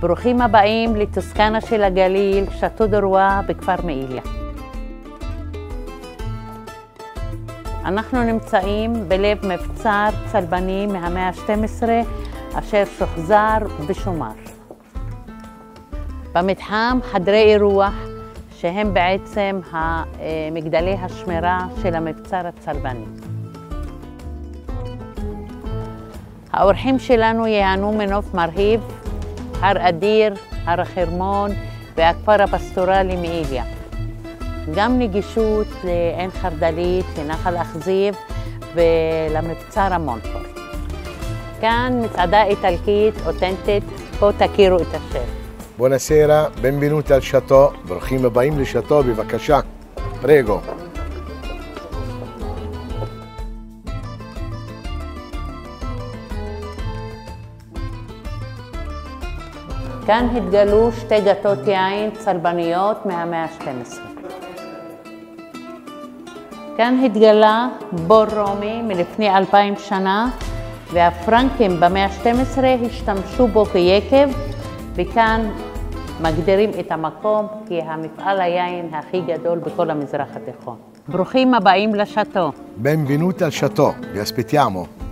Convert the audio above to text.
ברוכים הבאים לטוסקנה של הגליל, שאטו דה רווה בכפר מעיליא. אנחנו נמצאים בלב מבצר צלבני מהמאה ה-12 אשר שוחזר ושומר. במתחם חדרי אירוח שהם בעצם מגדלי השמירה של המבצר הצלבני. האורחים שלנו ייהנו מנוף מרהיב, הר אדיר, הר החרמון והכפר הפסטורלי מעיליא. גם נגישות לעין חרדלית, לנחל אכזיב ולמבצר המונפור. כאן מסעדה איטלקית אותנטית, פה תכירו את השף. Buonasera, benvenuti al Chateau, ברוכים הבאים לשאטו, בבקשה, פרגו. כאן התגלו שתי גתות יין צלבניות מהמאה ה-12. כאן התגלה בור רומי מלפני 2000 שנה, והפרנקים במאה ה-12 השתמשו בו כיקב, וכאן מגדירים את המקום כמפעל היין הכי גדול בכל המזרח התיכון. ברוכים הבאים לשאטו. Benvenuti al Chateau, vi aspettiamo.